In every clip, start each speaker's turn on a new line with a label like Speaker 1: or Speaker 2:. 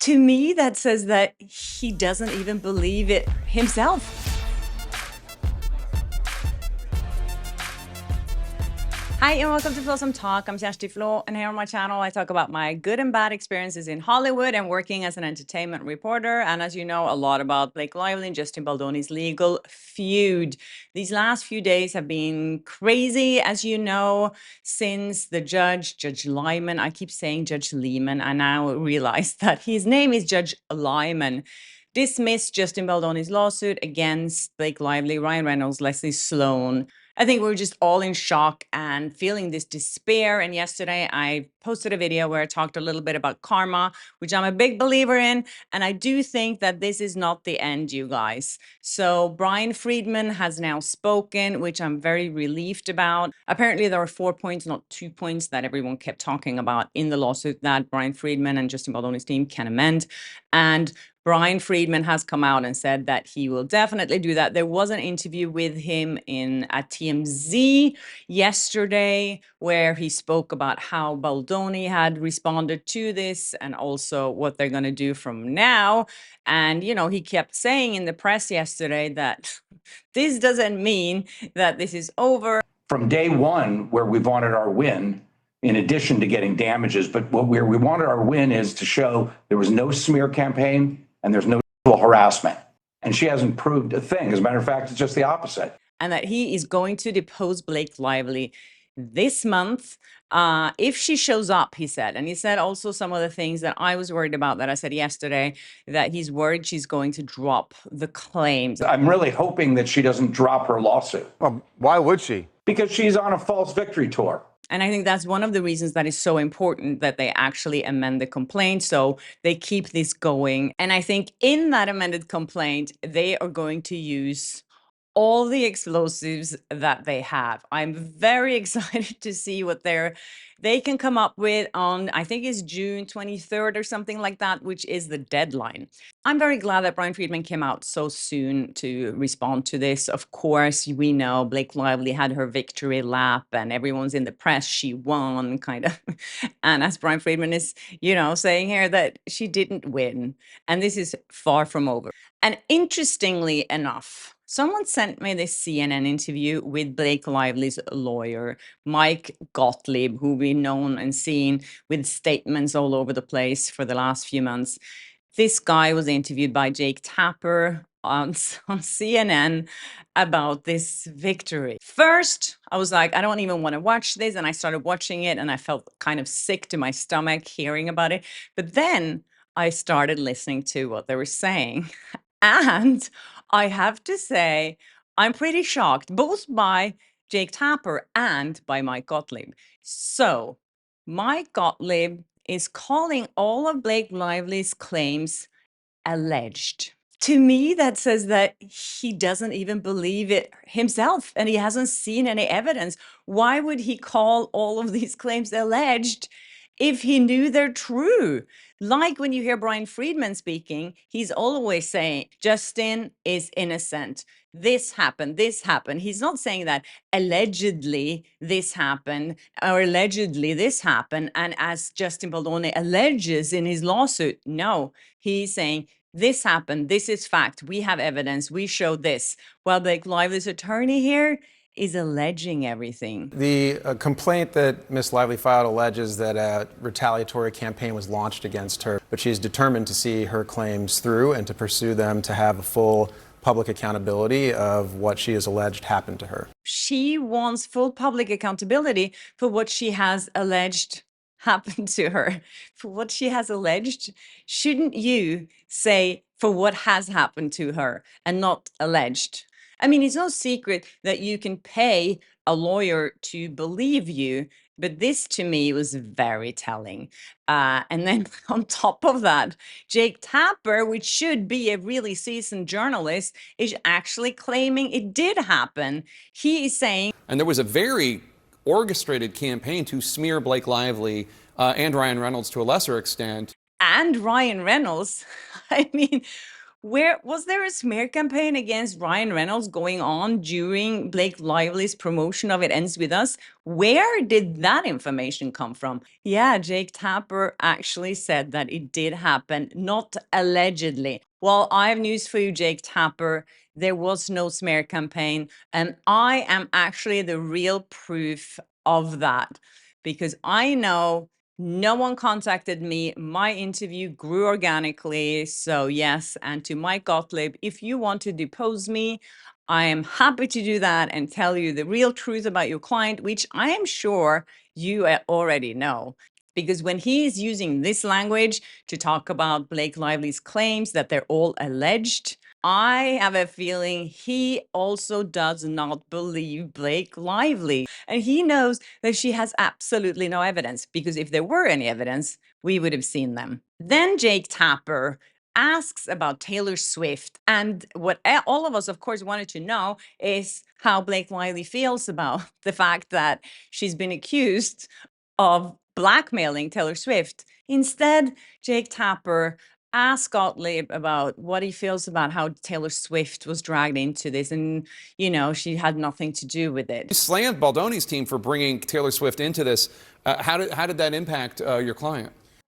Speaker 1: To me, that says that he doesn't even believe it himself. Hi, and welcome to Flawsome Talk. I'm Kersti Flaw, and here on my channel, I talk about my good and bad experiences in Hollywood and working as an entertainment reporter. And as you know, a lot about Blake Lively and Justin Baldoni's legal feud. These last few days have been crazy, as you know, since the Judge Lyman, I keep saying Judge Lehman, I now realize that his name is Judge Lyman, dismissed Justin Baldoni's lawsuit against Blake Lively, Ryan Reynolds, Leslie Sloan. I think we're just all in shock and feeling this despair. And yesterday I posted a video where I talked a little bit about karma, which I'm a big believer in. And I do think that this is not the end, you guys. So Bryan Freedman has now spoken, which I'm very relieved about. Apparently there are 4 points, not 2 points, that everyone kept talking about in the lawsuit that Bryan Freedman and Justin Baldoni's team can amend. And Bryan Freedman has come out and said that he will definitely do that. There was an interview with him at TMZ yesterday where he spoke about how Baldoni had responded to this and also what they're going to do from now. And, you know, he kept saying in the press yesterday that this doesn't mean that this is over.
Speaker 2: From day one, where we wanted our win, in addition to getting damages, but where we wanted our win is to show there was no smear campaign and there's no harassment. And she hasn't proved a thing. As a matter of fact, it's just the opposite.
Speaker 1: And that he is going to depose Blake Lively this month if she shows up, he said. And he said also some of the things that I was worried about that I said yesterday, that he's worried she's going to drop the claims.
Speaker 2: I'm really hoping that she doesn't drop her lawsuit.
Speaker 3: Well, why would she?
Speaker 2: Because she's on a false victory tour.
Speaker 1: And I think that's one of the reasons that is so important that they actually amend the complaint so they keep this going. And I think in that amended complaint, they are going to use all the explosives that they have. I'm very excited to see what they can come up with on, I think it's June 23rd or something like that, which is the deadline. I'm very glad that Bryan Freedman came out so soon to respond to this. Of course, we know Blake Lively had her victory lap and everyone's in the press, she won, kind of. And as Bryan Freedman is, you know, saying here that she didn't win. And this is far from over. And interestingly enough, someone sent me this CNN interview with Blake Lively's lawyer, Mike Gottlieb, who we've known and seen with statements all over the place for the last few months. This guy was interviewed by Jake Tapper on CNN about this victory. First, I was like, I don't even want to watch this. And I started watching it and I felt kind of sick to my stomach hearing about it. But then I started listening to what they were saying. And I have to say, I'm pretty shocked, both by Jake Tapper and by Mike Gottlieb. So Mike Gottlieb is calling all of Blake Lively's claims alleged. To me, that says that he doesn't even believe it himself and he hasn't seen any evidence. Why would he call all of these claims alleged if he knew they're true? Like when you hear Bryan Freedman speaking, he's always saying, Justin is innocent. This happened, this happened. He's not saying that allegedly this happened or allegedly this happened. And as Justin Baldoni alleges in his lawsuit, no, he's saying this happened, this is fact, we have evidence, we showed this. While Blake Lively's attorney here is alleging everything.
Speaker 3: The complaint that Ms. Lively filed alleges that a retaliatory campaign was launched against her, but she's determined to see her claims through and to pursue them to have a full public accountability of what she has alleged happened to her.
Speaker 1: She wants full public accountability for what she has alleged happened to her. For what she has alleged, shouldn't you say for what has happened to her and not alleged? I mean, it's no secret that you can pay a lawyer to believe you, but this to me was very telling. And then on top of that, Jake Tapper, which should be a really seasoned journalist, is actually claiming it did happen. He is saying...
Speaker 4: And there was a very orchestrated campaign to smear Blake Lively and Ryan Reynolds to a lesser extent.
Speaker 1: And Ryan Reynolds, I mean... Where was there a smear campaign against Ryan Reynolds going on during Blake Lively's promotion of It Ends With Us? Where did that information come from? Yeah, Jake Tapper actually said that it did happen, not allegedly. Well, I have news for you, Jake Tapper. There was no smear campaign, and I am actually the real proof of that because I know no one contacted me. My interview grew organically. So, yes. And to Mike Gottlieb, if you want to depose me, I am happy to do that and tell you the real truth about your client, which I am sure you already know. Because when he is using this language to talk about Blake Lively's claims that they're all alleged, I have a feeling he also does not believe Blake Lively. And he knows that she has absolutely no evidence, because if there were any evidence, we would have seen them. Then Jake Tapper asks about Taylor Swift. And what all of us, of course, wanted to know is how Blake Lively feels about the fact that she's been accused of blackmailing Taylor Swift. Instead, Jake Tapper asked Gottlieb about what he feels about how Taylor Swift was dragged into this, and she had nothing to do with it.
Speaker 4: You slammed Baldoni's team for bringing Taylor Swift into this. How did that impact your client?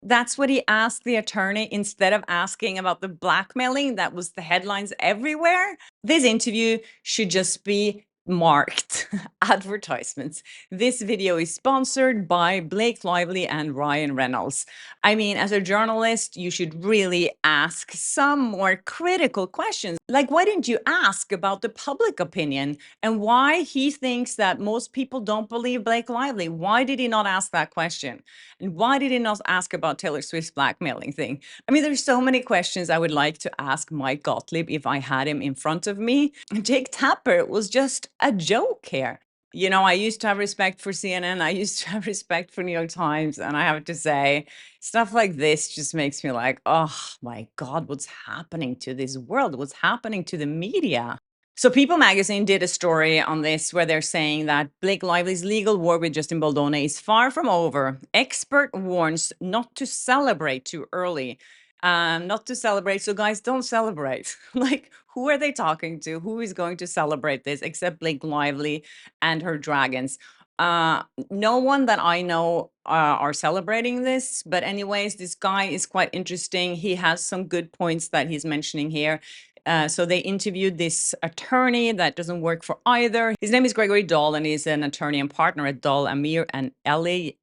Speaker 1: That's what he asked the attorney instead of asking about the blackmailing. That was the headlines everywhere. This interview should just be marked advertisements. This video is sponsored by Blake Lively and Ryan Reynolds. I mean, as a journalist, you should really ask some more critical questions. Like, why didn't you ask about the public opinion and why he thinks that most people don't believe Blake Lively? Why did he not ask that question? And why did he not ask about Taylor Swift's blackmailing thing? I mean, there's so many questions I would like to ask Mike Gottlieb if I had him in front of me. Jake Tapper was just a joke here. I used to have respect for CNN. I used to have respect for New York Times. And I have to say, stuff like this just makes me like, oh my God, what's happening to this world? What's happening to the media? So People magazine did a story on this where they're saying that Blake Lively's legal war with Justin Baldoni is far from over. Expert warns not to celebrate too early. Not to celebrate. So guys, don't celebrate. Like, who are they talking to? Who is going to celebrate this except Blake Lively and her dragons? No one that I know are celebrating this. But anyways, this guy is quite interesting. He has some good points that he's mentioning here. So they interviewed this attorney that doesn't work for either. His name is Gregory Dahl, and he's an attorney and partner at Dahl, Amir and Ellie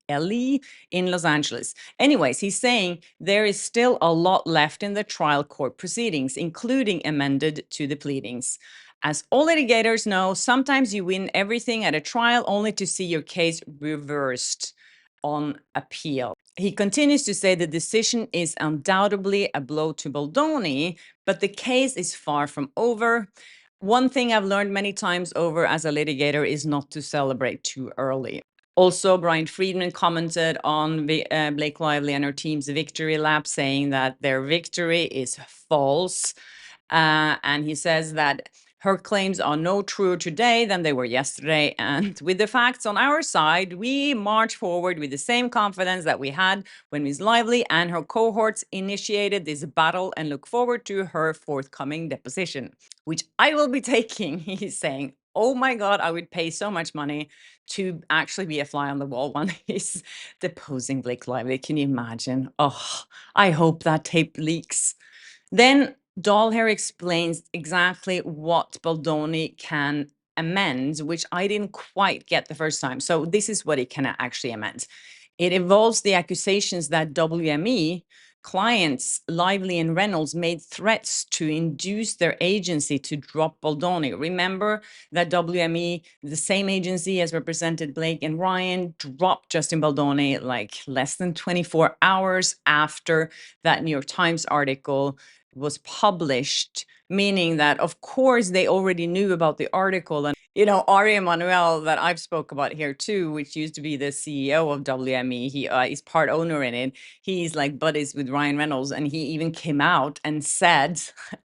Speaker 1: in Los Angeles. Anyways, he's saying there is still a lot left in the trial court proceedings, including amended to the pleadings. As all litigators know, sometimes you win everything at a trial only to see your case reversed on appeal. He continues to say the decision is undoubtedly a blow to Baldoni, but the case is far from over. One thing I've learned many times over as a litigator is not to celebrate too early. Also, Bryan Freedman commented on Blake Lively and her team's victory lap, saying that their victory is false. And he says that her claims are no truer today than they were yesterday. And with the facts on our side, we march forward with the same confidence that we had when Ms. Lively and her cohorts initiated this battle and look forward to her forthcoming deposition, which I will be taking, he's saying. Oh my God, I would pay so much money to actually be a fly on the wall when he's deposing Blake Lively. Can you imagine? Oh, I hope that tape leaks. Then Dahl here explains exactly what Baldoni can amend, which I didn't quite get the first time. So this is what it can actually amend. It involves the accusations that WME clients Lively and Reynolds made threats to induce their agency to drop Baldoni. Remember that WME, the same agency as represented Blake and Ryan, dropped Justin Baldoni like less than 24 hours after that New York Times article was published, meaning that, of course, they already knew about the article. And, Ari Emanuel, that I've spoke about here too, which used to be the CEO of WME, he is part owner in it. He's like buddies with Ryan Reynolds, and he even came out and said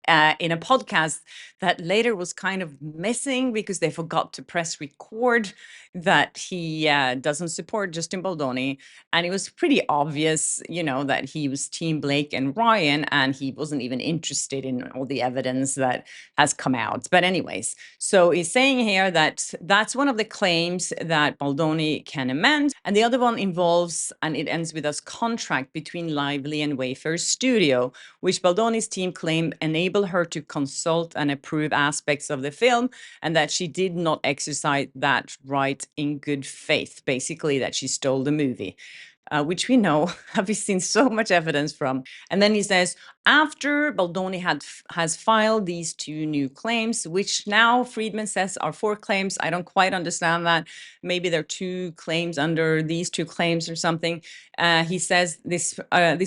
Speaker 1: in a podcast that later was kind of missing because they forgot to press record that he doesn't support Justin Baldoni. And it was pretty obvious, that he was Team Blake and Ryan, and he wasn't even interested in all the evidence that has come out. But anyways, so he's saying here that that's one of the claims that Baldoni can amend. And the other one involves, and it ends with a contract between Lively and Wayfair Studio, which Baldoni's team claim enable her to consult and approve aspects of the film, and that she did not exercise that right in good faith, basically that she stole the movie. Which we know, have seen so much evidence from. And then he says, after Baldoni has filed these two new claims, which now Friedman says are 4 claims. I don't quite understand that. Maybe there are 2 claims under these 2 claims or something. He says this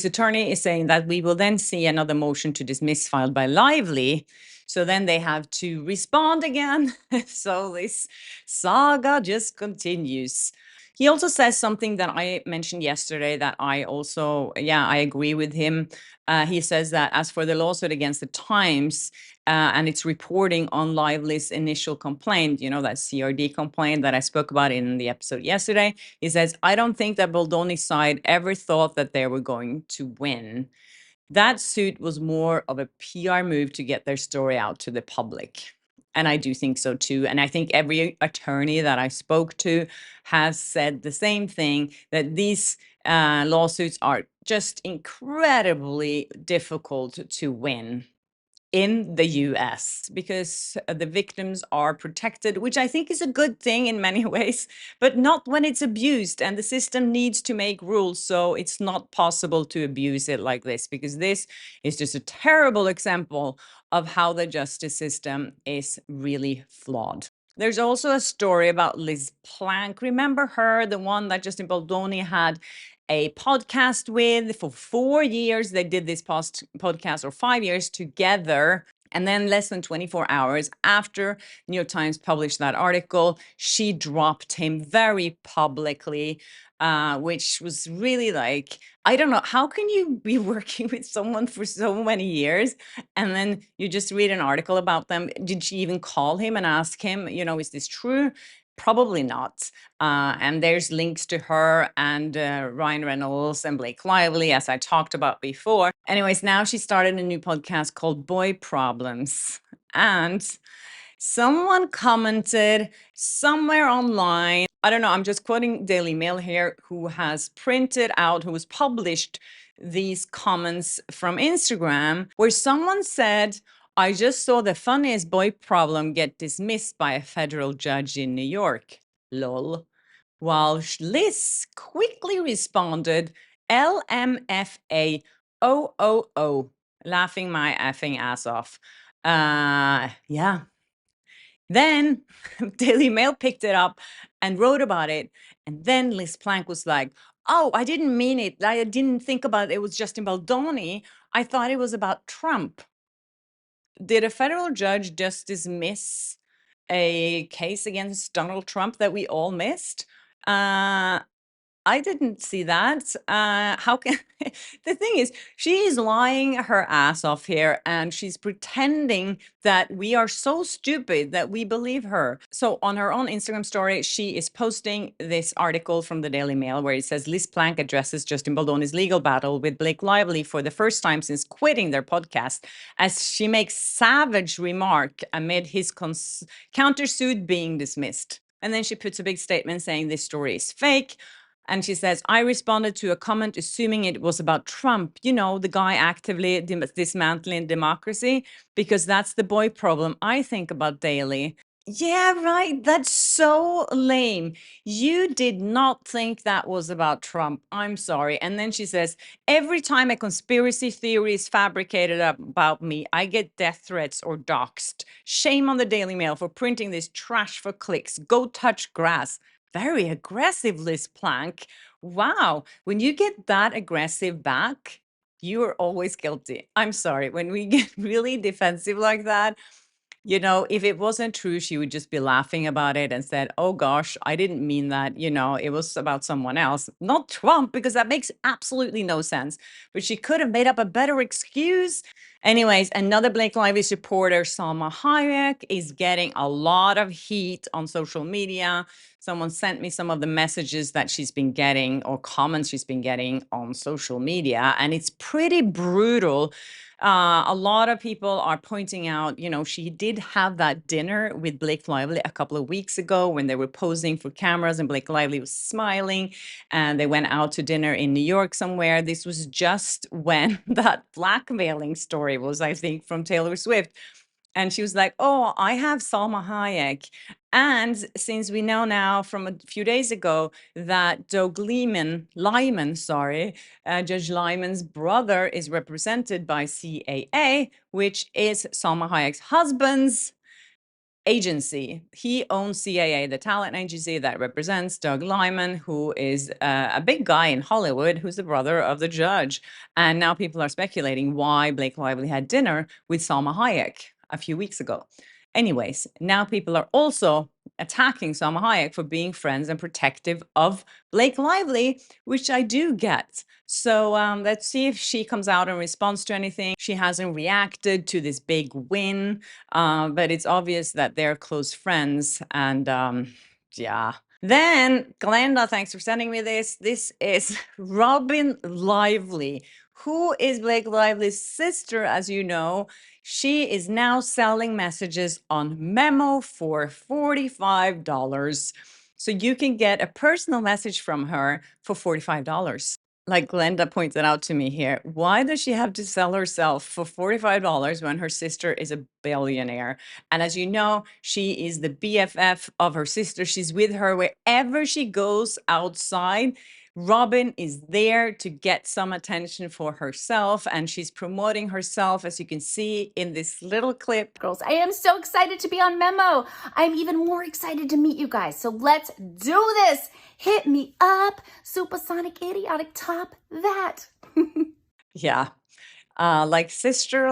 Speaker 1: attorney is saying that we will then see another motion to dismiss filed by Lively. So then they have to respond again. So this saga just continues. He also says something that I mentioned yesterday that I also, I agree with him. He says that as for the lawsuit against the Times and its reporting on Lively's initial complaint, that CRD complaint that I spoke about in the episode yesterday, he says, I don't think that Baldoni's side ever thought that they were going to win. That suit was more of a PR move to get their story out to the public. And I do think so too. And I think every attorney that I spoke to has said the same thing, that these lawsuits are just incredibly difficult to win in the US because the victims are protected, which I think is a good thing in many ways, but not when it's abused. And the system needs to make rules so it's not possible to abuse it like this, because this is just a terrible example of how the justice system is really flawed. There's also a story about Liz Plank. Remember her, the one that Justin Baldoni had a podcast with for 4 years. They did this podcast, or 5 years together. And then less than 24 hours after New York Times published that article, she dropped him very publicly, which was really like, I don't know, how can you be working with someone for so many years and then you just read an article about them? Did she even call him and ask him, is this true? Probably not. And there's links to her and Ryan Reynolds and Blake Lively, as I talked about before. Anyways, now she started a new podcast called Boy Problems. And someone commented somewhere online, I don't know, I'm just quoting Daily Mail here, who has published these comments from Instagram, where someone said, I just saw the funniest boy problem get dismissed by a federal judge in New York. Lol. While Liz quickly responded, LMFAOOO, laughing my effing ass off. Yeah. Then Daily Mail picked it up and wrote about it. And then Liz Plank was like, oh, I didn't mean it. I didn't think about it. It was Justin Baldoni. I thought it was about Trump. Did a federal judge just dismiss a case against Donald Trump that we all missed? I didn't see that. How can the thing is, she's lying her ass off here and she's pretending that we are so stupid that we believe her. So on her own Instagram story, she is posting this article from the Daily Mail where it says Liz Plank addresses Justin Baldoni's legal battle with Blake Lively for the first time since quitting their podcast, as she makes savage remark amid his countersuit being dismissed. And then she puts a big statement saying this story is fake. And she says, I responded to a comment assuming it was about Trump, the guy actively dismantling democracy, because that's the boy problem I think about daily. Yeah, right. That's so lame. You did not think that was about Trump. I'm sorry. And then she says, every time a conspiracy theory is fabricated about me, I get death threats or doxxed. Shame on the Daily Mail for printing this trash for clicks. Go touch grass. Very aggressive, Liz Plank. Wow. When you get that aggressive back, you are always guilty. I'm sorry. When we get really defensive like that, if it wasn't true, she would just be laughing about it and said, oh gosh, I didn't mean that. It was about someone else, not Trump, because that makes absolutely no sense. But she could have made up a better excuse. Anyways, another Blake Lively supporter, Salma Hayek, is getting a lot of heat on social media. Someone sent me some of the messages that she's been getting or comments she's been getting on social media, and it's pretty brutal. A lot of people are pointing out, she did have that dinner with Blake Lively a couple of weeks ago when they were posing for cameras and Blake Lively was smiling, and they went out to dinner in New York somewhere. This was just when that blackmailing story was, I think, from Taylor Swift. And she was like, oh, I have Salma Hayek. And since we know now from a few days ago that Doug Judge Lyman's brother is represented by CAA, which is Salma Hayek's husband's agency. He owns CAA, the talent agency that represents Doug Lyman, who is a big guy in Hollywood, who's the brother of the judge. And now people are speculating why Blake Lively had dinner with Salma Hayek a few weeks ago. Anyways, now people are also attacking Salma Hayek for being friends and protective of Blake Lively, which I do get. So let's see if she comes out in response to anything. She hasn't reacted to this big win, but it's obvious that they're close friends. And yeah. Then, Glenda, thanks for sending me this. This is Robin Lively, who is Blake Lively's sister, as you know. She is now selling messages on Memo for $45. So you can get a personal message from her for $45. Like Glenda pointed out to me here, why does she have to sell herself for $45 when her sister is a billionaire? And as you know, she is the BFF of her sister. She's with her wherever she goes outside. Robin is there to get some attention for herself, and she's promoting herself, as you can see in this little clip.
Speaker 5: Girls, I am so excited to be on Memo. I'm even more excited to meet you guys. So let's do this. Hit me up, supersonic idiotic top that.
Speaker 1: Yeah. Like sister.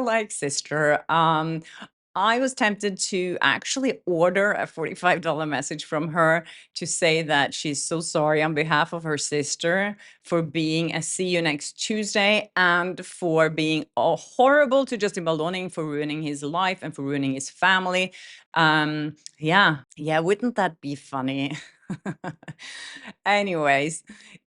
Speaker 1: I was tempted to actually order a $45 message from her to say that she's so sorry on behalf of her sister for being a see you next Tuesday and for being horrible to Justin Baldoni, for ruining his life and for ruining his family. Yeah, wouldn't that be funny? Anyways,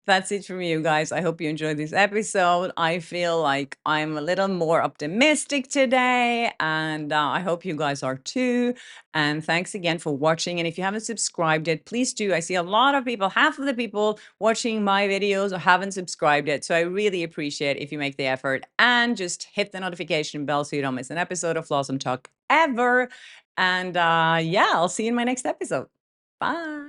Speaker 1: that's it from you guys. I hope you enjoyed this episode. I feel like I'm a little more optimistic today, and I hope you guys are too. And thanks again for watching. And if you haven't subscribed yet, please do. I see a lot of people, half of the people watching my videos haven't subscribed yet. So I really appreciate if you make the effort and just hit the notification bell so you don't miss an episode of Flawsome Talk ever. And yeah, I'll see you in my next episode. Bye.